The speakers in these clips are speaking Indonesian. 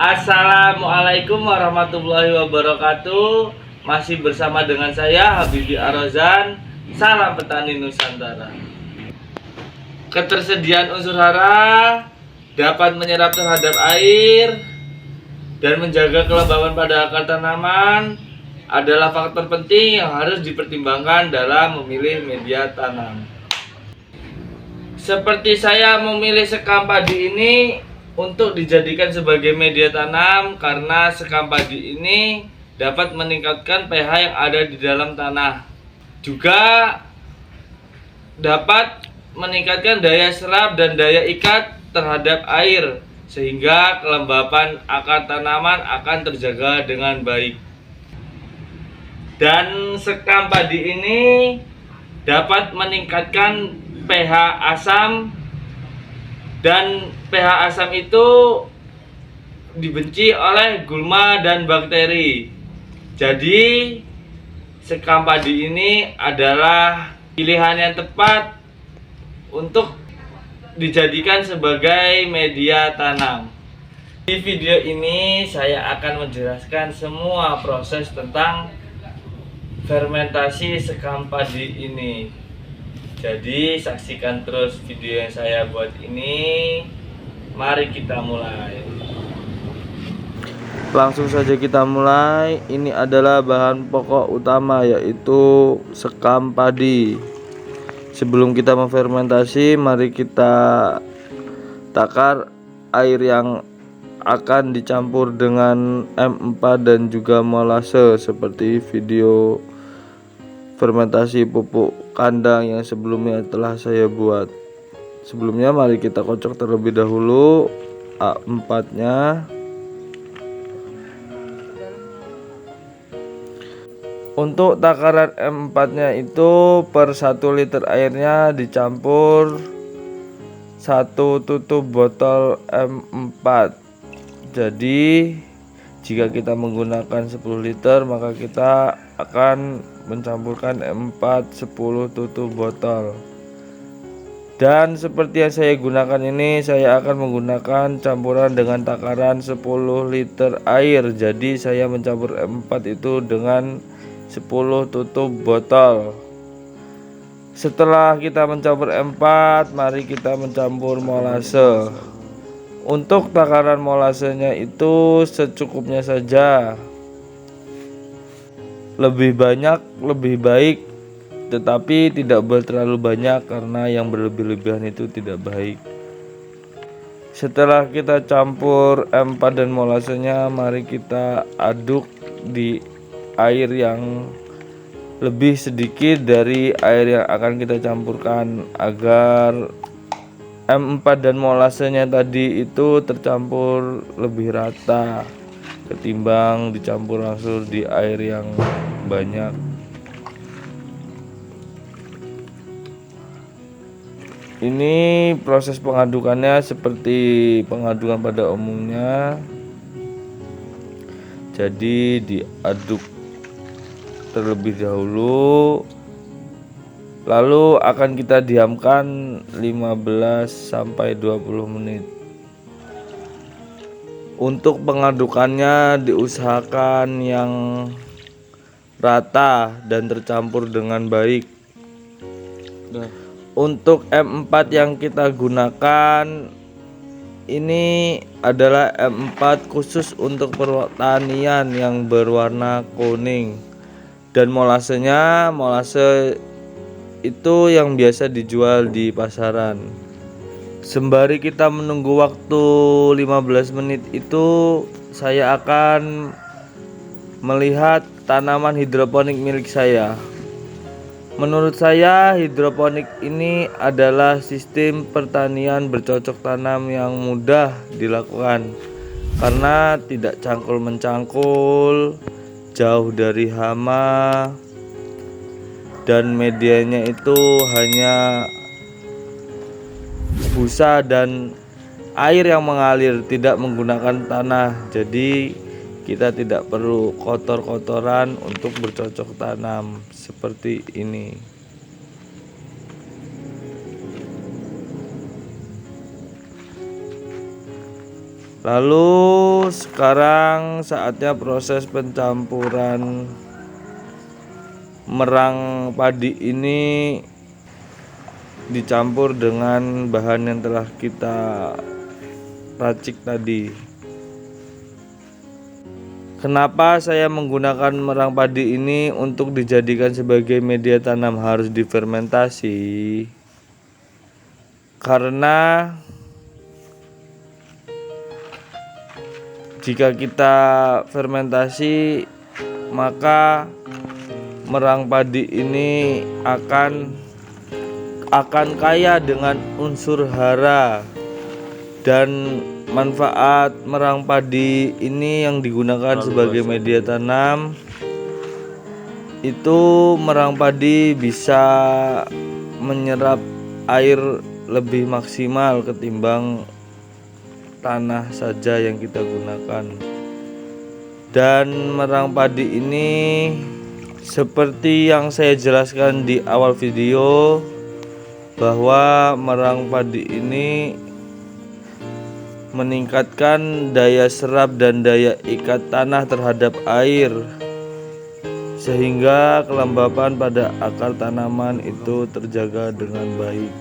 Assalamualaikum warahmatullahi wabarakatuh. Masih bersama dengan saya Habibie Arozan. Salam petani Nusantara. Ketersediaan unsur hara dapat menyerap terhadap air dan menjaga kelembaban pada akar tanaman adalah faktor penting yang harus dipertimbangkan dalam memilih media tanam. Seperti saya memilih sekam padi ini untuk dijadikan sebagai media tanam karena sekam padi ini dapat meningkatkan pH yang ada di dalam tanah. Juga dapat meningkatkan daya serap dan daya ikat terhadap air sehingga kelembapan akar tanaman akan terjaga dengan baik. Dan sekam padi ini dapat meningkatkan pH asam, dan pH asam itu dibenci oleh gulma dan bakteri. Jadi sekam padi ini adalah pilihan yang tepat untuk dijadikan sebagai media tanam. Di video ini saya akan menjelaskan semua proses tentang fermentasi sekam padi ini. Jadi saksikan terus video yang saya buat ini. Mari kita mulai. Langsung saja kita mulai. Ini adalah bahan pokok utama, yaitu sekam padi. Sebelum kita memfermentasi, mari kita takar air yang akan dicampur dengan M4 dan juga molase seperti video fermentasi pupuk kandang yang sebelumnya telah saya buat. Sebelumnya mari kita kocok terlebih dahulu A4-nya. Untuk takaran M4-nya itu per 1 liter airnya dicampur 1 tutup botol M4. Jadi jika kita menggunakan 10 liter, maka kita akan mencampurkan M4 10 tutup botol. Dan seperti yang saya gunakan ini, saya akan menggunakan campuran dengan takaran 10 liter air. Jadi saya mencampur M4 itu dengan 10 tutup botol. Setelah kita mencampur M4, mari kita mencampur molase. Untuk takaran molasenya itu secukupnya saja. Lebih banyak lebih baik, tetapi tidak boleh terlalu banyak karena yang berlebih-lebihan itu tidak baik. Setelah kita campur M4 dan molasenya, mari kita aduk di air yang lebih sedikit dari air yang akan kita campurkan agar M4 dan molasenya tadi itu tercampur lebih rata ketimbang dicampur langsung di air yang banyak. Ini proses pengadukannya seperti pengadukan pada umumnya. Jadi diaduk terlebih dahulu, lalu akan kita diamkan 15 sampai 20 menit. Untuk pengadukannya diusahakan yang rata dan tercampur dengan baik. Untuk M4 yang kita gunakan ini adalah M4 khusus untuk pertanian yang berwarna kuning. Dan molase itu yang biasa dijual di pasaran. Sembari kita menunggu waktu 15 menit itu, saya akan melihat tanaman hidroponik milik saya. Menurut saya hidroponik ini adalah sistem pertanian bercocok tanam yang mudah dilakukan karena tidak cangkul-mencangkul, jauh dari hama, dan medianya itu hanya busa dan air yang mengalir, tidak menggunakan tanah. Jadi kita tidak perlu kotor-kotoran untuk bercocok tanam seperti ini. Lalu sekarang saatnya proses pencampuran merang padi ini dicampur dengan bahan yang telah kita racik tadi. Kenapa saya menggunakan merang padi ini untuk dijadikan sebagai media tanam harus difermentasi? Karena jika kita fermentasi, maka merang padi ini akan kaya dengan unsur hara, dan manfaat merang padi ini yang digunakan sebagai media tanam itu merang padi bisa menyerap air lebih maksimal ketimbang tanah saja yang kita gunakan. Dan merang padi ini seperti yang saya jelaskan di awal video, bahwa merang padi ini meningkatkan daya serap dan daya ikat tanah terhadap air, sehingga kelembapan pada akar tanaman itu terjaga dengan baik.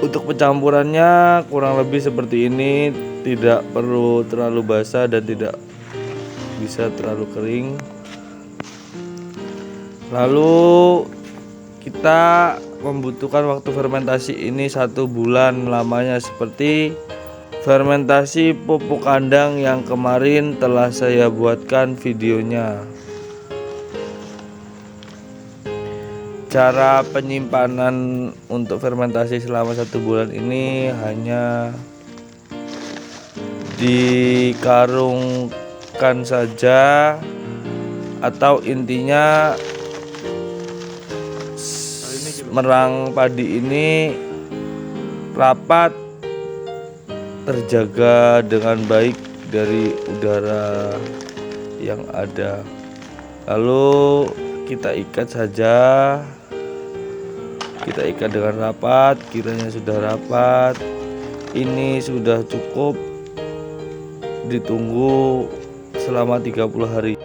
Untuk pencampurannya kurang lebih seperti ini, tidak perlu terlalu basah dan tidak bisa terlalu kering. Lalu kita membutuhkan waktu fermentasi ini 1 bulan lamanya, seperti fermentasi pupuk kandang yang kemarin telah saya buatkan videonya. Cara penyimpanan untuk fermentasi selama 1 bulan ini hanya dikarungkan saja, atau intinya merang padi ini rapat, terjaga dengan baik dari udara yang ada. Lalu kita ikat saja, kita ikat dengan rapat. Kiranya sudah rapat, ini sudah cukup ditunggu selama 30 hari.